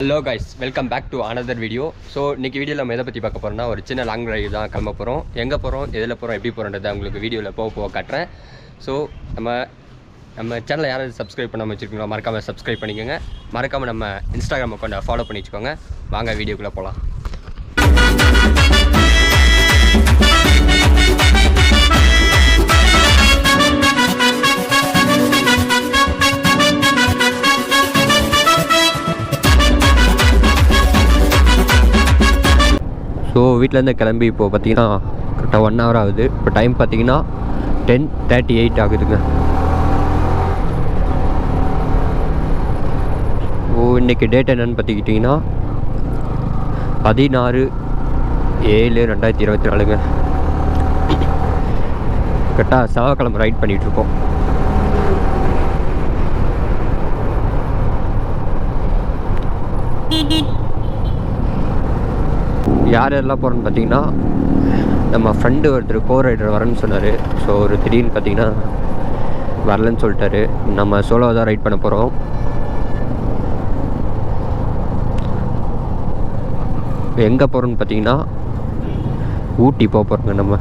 Hello guys, welcome back to another video. So இன்றைக்கி வீடியோவில் நம்ம எதை பற்றி பார்க்க போகிறோம்னா, ஒரு சின்ன லாங் ட்ரைவ் தான் கிளம்ப போகிறோம். எங்கே போகிறோம், எதில் போகிறோம், எப்படி போகிறோன்றதை உங்களுக்கு வீடியோவில் போக காட்டுறேன். ஸோ நம்ம சேனலை யாராவது சப்ஸ்கிரைப் பண்ணாமல் வச்சுருக்கீங்களோ மறக்காமல் சப்ஸ்கிரைப் பண்ணிக்கோங்க. மறக்காமல் நம்ம இன்ஸ்டாகிராம் அக்கௌண்ட்டை ஃபாலோ பண்ணி வச்சுக்கோங்க. வாங்க வீடியோக்குள்ளே போகலாம். ஸோ வீட்டிலேருந்து கிளம்பி இப்போது பார்த்தீங்கன்னா கரெக்டாக 1 hour ஆகுது. இப்போ டைம் பார்த்தீங்கன்னா 10:38 ஆகுதுங்க. இன்றைக்கி டேட் என்னென்னு பார்த்துக்கிட்டிங்கன்னா 16/7/2024ங்க. கரெக்டாக செவ்வாய்க்கிழமை ரைட் பண்ணிகிட்ருக்கோம். யார் யாரெல்லாம் போகிறோன்னு பார்த்தீங்கன்னா, நம்ம ஃப்ரெண்டு ஒருத்தர் கோ ரைடர் வரேன்னு சொன்னார். ஸோ ஒரு திடீர்னு பார்த்தீங்கன்னா வரலன்னு சொல்லிட்டாரு. நம்ம சோலோவாக தான் ரைட் பண்ண போகிறோம். எங்கே போகிறோன்னு பார்த்தீங்கன்னா ஊட்டி போக போகிறோங்க. நம்ம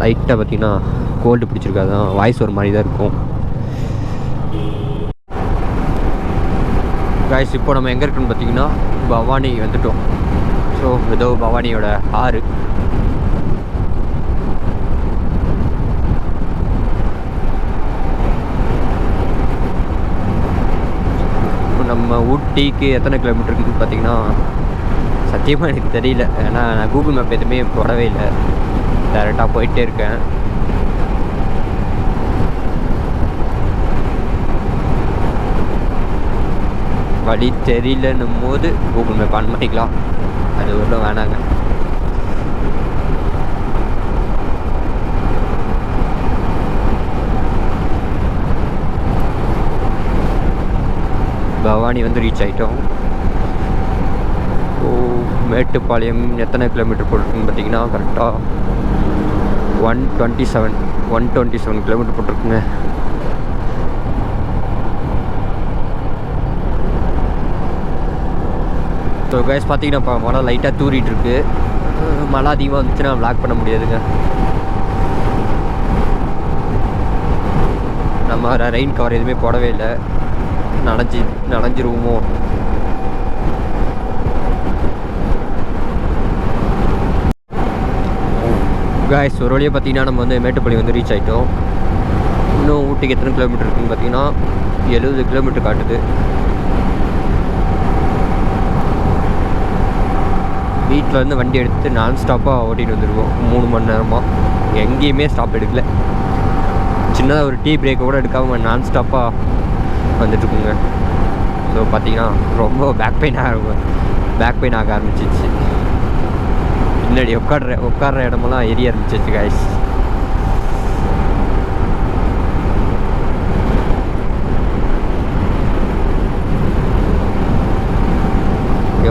லைட்டாக பார்த்தீங்கன்னா கோல்டு பிடிச்சிருக்காதான், வாய்ஸ் ஒரு மாதிரி தான் இருக்கும். காய்ஸ், இப்போ நம்ம எங்கே இருக்குன்னு பார்த்தீங்கன்னா பவானி வந்துட்டோம். ஸோ ஏதோ பவானியோட ஆறு. இப்போ நம்ம ஊட்டிக்கு எத்தனை கிலோமீட்டர் இருக்குன்னு பார்த்தீங்கன்னா சத்தியமாக எனக்கு தெரியல. ஏன்னா நான் கூகுள் மேப் எதுவுமே போடவே இல்லை, டேரெக்டாக போயிட்டே இருக்கேன். வழி தெரியலன்னும் போது கூகுள் மேப் ஆன் பண்ணிக்கலாம், அது ஒன்றும் வேணாங்க. பவானி வந்து ரீச் ஆகிட்டோம். மேட்டுப்பாளையம் எத்தனை கிலோமீட்டர் போட்டிருக்குன்னு பார்த்தீங்கன்னா கரெக்டாக 127 கிலோமீட்டர் போட்டிருக்குங்க. ஸோ கைஸ் பார்த்தீங்கன்னா இப்போ மழை லைட்டாக தூரிகிட்ருக்கு. மழை அதிகமாக வந்துச்சுன்னா வ்ளாக் பண்ண முடியாதுங்க. நம்ம ரெயின் கவர் எதுவுமே போடவே இல்லை, நனைஞ்சிருவோமோ. கைஸ் ஒரு வழியாக பார்த்தீங்கன்னா நம்ம வந்து மேட்டுப்பாளையம் வந்து ரீச் ஆகிட்டோம். இன்னும் ஊட்டிக்கு எத்தனை கிலோமீட்டர் இருக்குதுன்னு பார்த்தீங்கன்னா 70 கிலோமீட்டர் காட்டுது. வீட்டில் வந்து வண்டி எடுத்து நான் ஸ்டாப்பாக ஓட்டிகிட்டு வந்துருக்கோம் 3 மணி நேரமாக. எங்கேயுமே ஸ்டாப் எடுக்கல, சின்னதாக ஒரு டீ பிரேக்கை கூட எடுக்காமல் நான் ஸ்டாப்பாக வந்துட்டுருக்குங்க. ஸோ பார்த்தீங்கன்னா ரொம்ப பேக் பெயின் ஆக ஆரம்பிச்சிச்சு. முன்னாடி உட்கார்ற இடமெல்லாம் எரிய ஆரம்பிச்சிச்சு காய்ஸ்.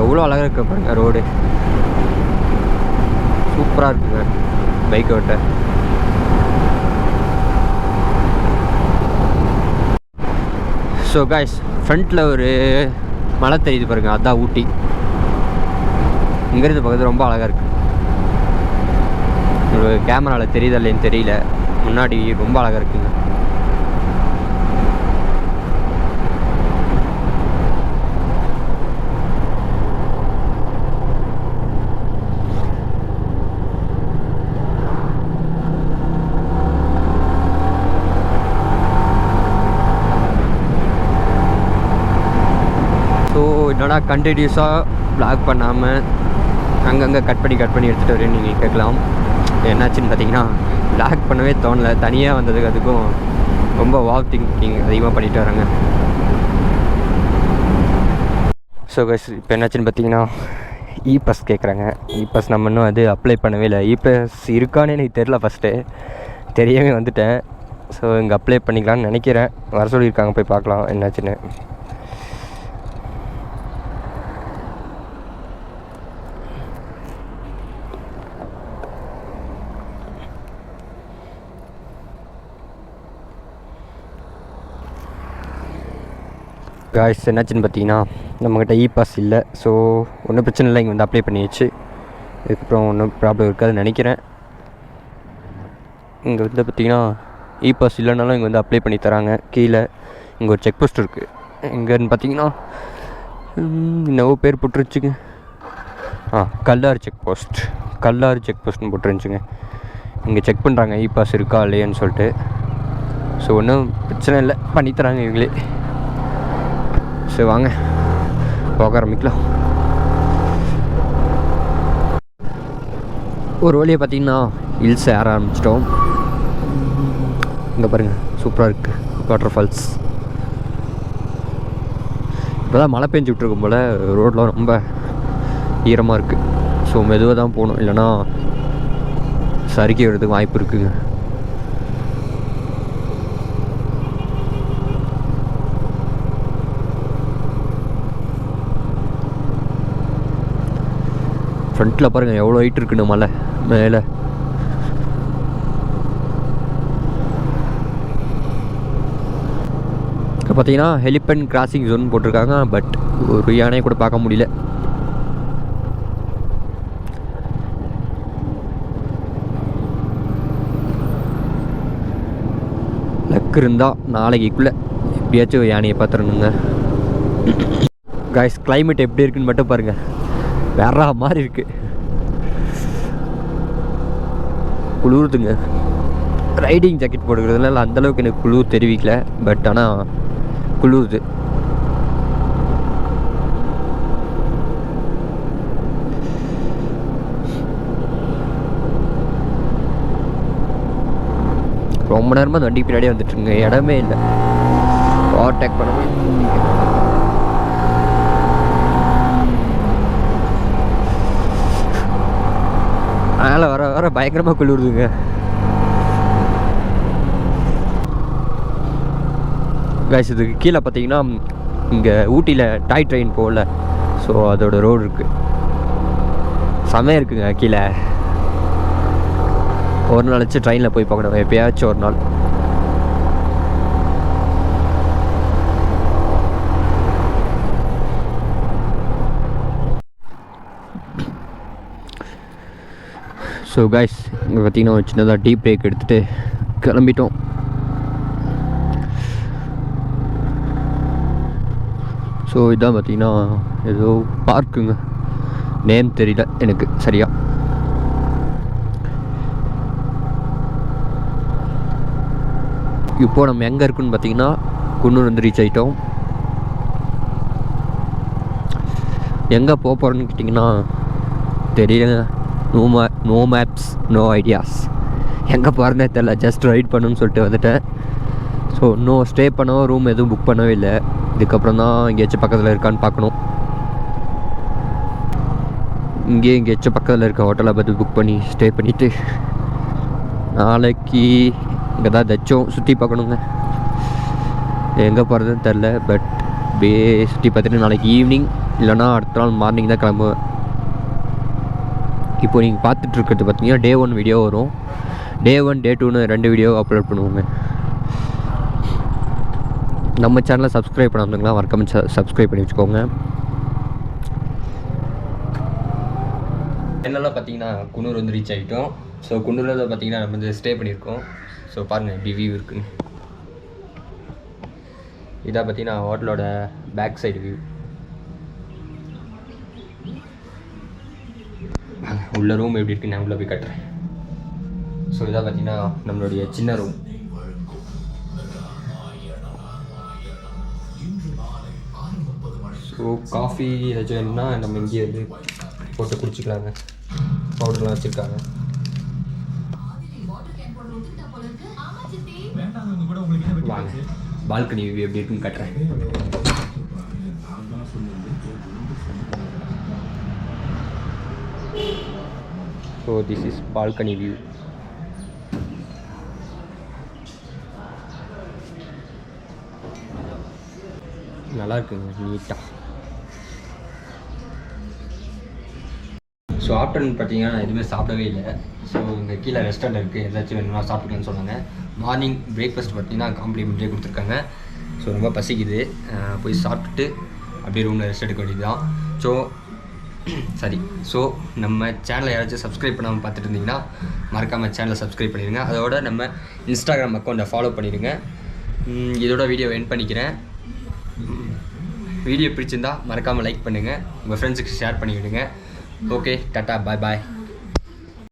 எவ்வளோ அழகாக இருக்க பாருங்க, ரோடு சூப்பராக இருக்குங்க பைக் ஓட்ட. ஸோ காய்ஸ், ஃப்ரண்ட்டில் ஒரு மலை தெரியுது பாருங்கள், அதுதான் ஊட்டி. இங்கேருந்து பக்கத்தில் ரொம்ப அழகாக இருக்குது. ஒரு கேமராவில் தெரியுதா இல்லைன்னு தெரியல, முன்னாடி ரொம்ப அழகாக இருக்குங்க. என்னோட கண்டினியூஸாக வ்ளாக் பண்ணாமல் அங்கங்கே கட் பண்ணி எடுத்துகிட்டு வரேன்னு நீங்கள் கேட்கலாம். என்னாச்சுன்னு பார்த்தீங்கன்னா வ்ளாக் பண்ணவே தோணலை. தனியாக வந்ததுக்கு அதுக்கும் ரொம்ப திங்கிங் அதிகமாக பண்ணிட்டு வராங்க. ஸோ கைஸ், இப்போ என்னாச்சுன்னு பார்த்தீங்கன்னா இ-பாஸ் கேட்குறாங்க. இ-பாஸ் நம்ம இன்னும் அது அப்ளை பண்ணவே இல்லை. இ-பாஸ் இருக்கான்னு எனக்கு தெரில, ஃபஸ்ட்டு தெரியாமல் வந்துட்டேன். ஸோ இங்கே அப்ளை பண்ணிக்கலான்னு நினைக்கிறேன். வர சொல்லியிருக்காங்க, போய் பார்க்கலாம் என்னாச்சுன்னு. காய்ஸ் என்னாச்சுன்னு பார்த்தீங்கன்னா நம்மக்கிட்ட இ பாஸ் இல்லை. ஸோ ஒன்றும் பிரச்சனை இல்லை, இங்கே வந்து அப்ளை பண்ணியாச்சு. இதுக்கப்புறம் ஒன்றும் ப்ராப்ளம் இருக்காதுன்னு நினைக்கிறேன். இங்கே வந்து பார்த்திங்கன்னா இ பாஸ் இல்லைனாலும் இங்கே வந்து அப்ளை பண்ணி தராங்க. கீழே இங்கே ஒரு செக் போஸ்ட் இருக்குது. எங்கேன்னு பார்த்தீங்கன்னா இன்னும் பேர் போட்டுருச்சுங்க. கல்லாறு செக் போஸ்ட்னு போட்டுருந்துச்சுங்க. இங்கே செக் பண்ணுறாங்க இ பாஸ் இருக்கா இல்லையான்னு சொல்லிட்டு. ஸோ ஒன்றும் பிரச்சனை இல்லை, பண்ணித்தராங்க இவங்களே. சரி வாங்க போக ஆரம்பிக்கலாம். ஒரு வழியை பார்த்திங்கன்னா ஹில்ஸ் ஏற ஆரம்பிச்சிட்டோம். இங்கே பாருங்கள், சூப்பராக இருக்குது வாட்டர் ஃபால்ஸ். இப்போ தான் மழை பெஞ்சு விட்ருக்கும் போல் ரோடெலாம் ரொம்ப ஈரமாக இருக்குது. ஸோ மெதுவாக தான் போகணும், இல்லைன்னா சறுக்கி விடுறதுக்கு வாய்ப்பு இருக்குங்க. ஃப்ரண்ட்டில் பாருங்கள் எவ்வளோ ஹைட் இருக்குன்னு மலை மேலே. இப்போ பார்த்தீங்கன்னா ஹெலிபன் கிராசிங் ஜோன் போட்டிருக்காங்க. பட் ஒரு யானையை கூட பார்க்க முடியல. லக் இருந்தால் நாளைக்குள்ளே எப்படியாச்சும் யானையை பார்த்துருணுங்க. காய்ஸ் கிளைமேட் எப்படி இருக்குன்னு மட்டும் பாருங்கள், வேற மாதிரி இருக்குது. குளிருதுங்க. ரைடிங் ஜாக்கெட் போட்டுக்கிறதுனால அந்தளவுக்கு எனக்கு குளிர் தெரிவிக்கல. பட் ஆனால் குளிருது. ரொம்ப நேரமாக அந்த வண்டிக்கு பின்னாடியே வந்துட்டுருங்க, இடமே இல்லை, ஓவர்டேக் பண்ணவே. அதனால் வர பயங்கரமாக குளிருதுங்க. கைஸ் இதுக்கு கீழே பார்த்தீங்கன்னா இங்கே ஊட்டியில் டாய் ட்ரெயின் போகல. ஸோ அதோட ரோடு இருக்குது, செமையாக இருக்குங்க. கீழே ஒரு நாள் வச்சு ட்ரெயினில் போய் பார்க்கணும், எப்பயாச்சும் ஒரு நாள். ஸோ கைஸ் இங்கே பார்த்தீங்கன்னா ஒரு சின்னதாக டீ பிரேக் எடுத்துகிட்டு கிளம்பிட்டோம். ஸோ இதான் பார்த்தீங்கன்னா ஏதோ பார்க்குங்க, நேம் தெரியல எனக்கு சரியா. இப்போது நம்ம எங்கே இருக்குன்னு பார்த்தீங்கன்னா குன்னூர் வந்து ரீச் ஆகிட்டோம். எங்கே போக போகிறோன்னு கேட்டிங்கன்னா தெரியலங்க. No maps, no ideas. எங்கே போகிறதே தெரில, ஜஸ்ட் ரைட் பண்ணணும்னு சொல்லிட்டு வந்துட்டேன். ஸோ இன்னும் ஸ்டே பண்ணவும் ரூம் எதுவும் புக் பண்ணவே இல்லை. இதுக்கப்புறம் தான் எங்கேயாச்சும் பக்கத்தில் இருக்கான்னு பார்க்கணும். இங்கேயே எங்கேயாச்சும் பக்கத்தில் இருக்க ஹோட்டலை பார்த்து புக் பண்ணி ஸ்டே பண்ணிவிட்டு நாளைக்கு இங்கே தான் ஏதாச்சும் சுற்றி பார்க்கணுங்க. எங்கே போகிறதுன்னு தெரில. பட் அப்படியே சுற்றி பார்த்துட்டு நாளைக்கு ஈவினிங் இல்லைனா அடுத்த நாள் மார்னிங் தான் கிளம்புவேன். இப்போ நீங்கள் பார்த்துட்ருக்கிறது பார்த்தீங்கன்னா டே 1 வீடியோ வரும். டே 1 டே 2ன்னு 2 வீடியோ அப்லோட் பண்ணுவோங்க. நம்ம சேனலை சப்ஸ்கிரைப் பண்ணாதவங்களா மறக்காம சப்ஸ்கிரைப் பண்ணி வச்சுக்கோங்க. என்னெல்லாம் பார்த்தீங்கன்னா குன்னூர் வந்து ரீச் ஆகிட்டோம். ஸோ குன்னூரில் பார்த்தீங்கன்னா நம்ம வந்து ஸ்டே பண்ணியிருக்கோம். ஸோ பாருங்கள் எப்படி வியூ இருக்குன்னு. இதாக பார்த்தீங்கன்னா ஹோட்டலோட பேக் சைடு வியூ. உள்ள ரூம் எப்படி இருக்குன்னு நான் உள்ளே போய் கட்டுறேன். ஸோ இதாக பார்த்தீங்கன்னா நம்மளுடைய சின்ன ரூம். ஸோ காஃபி ஏதாச்சும் வேணும்னா நம்ம இங்கேயே வந்து போட்டு குடிச்சிக்கலாங்க. பவுடர்லாம் வச்சுருக்காங்க. வாங்க பால்கனி வியூ எப்படி இருக்குன்னு கட்டுறேன். So this is balcony view. நல்லா இருக்குங்க, நீட்டாக. ஸோ ஆஃப்டர்நூன் பார்த்தீங்கன்னா எதுவுமே சாப்பிடவே இல்லை. ஸோ இங்கே கீழே ரெஸ்டாரண்ட் இருக்குது, ஏதாச்சும் வேணும்னா சாப்பிட்டுக்கலான்னு சொன்னாங்க. மார்னிங் பிரேக்ஃபாஸ்ட் பார்த்தீங்கன்னா காம்ப்ளிமெண்ட்ரியே கொடுத்துருக்காங்க. ஸோ ரொம்ப பசிக்குது, போய் சாப்பிட்டுட்டு அப்படியே ரூமில் ரெஸ்ட் எடுக்க வேண்டியது தான். ஸோ நம்ம சேனலை யாராச்சும் சப்ஸ்கிரைப் பண்ணாமல் பார்த்துட்டு இருந்தீங்கன்னா மறக்காமல் சேனலை சப்ஸ்கிரைப் பண்ணிடுங்க. அதோட நம்ம இன்ஸ்டாகிராம் அக்கௌண்ட்டை ஃபாலோ பண்ணிடுங்க. இதோட வீடியோ எண்ட் பண்ணிக்கிறேன். வீடியோ பிடிச்சிருந்தா மறக்காமல் லைக் பண்ணுங்கள், உங்கள் ஃப்ரெண்ட்ஸுக்கு ஷேர் பண்ணி விடுங்க. ஓகே, டாட்டா, பாய் பாய்.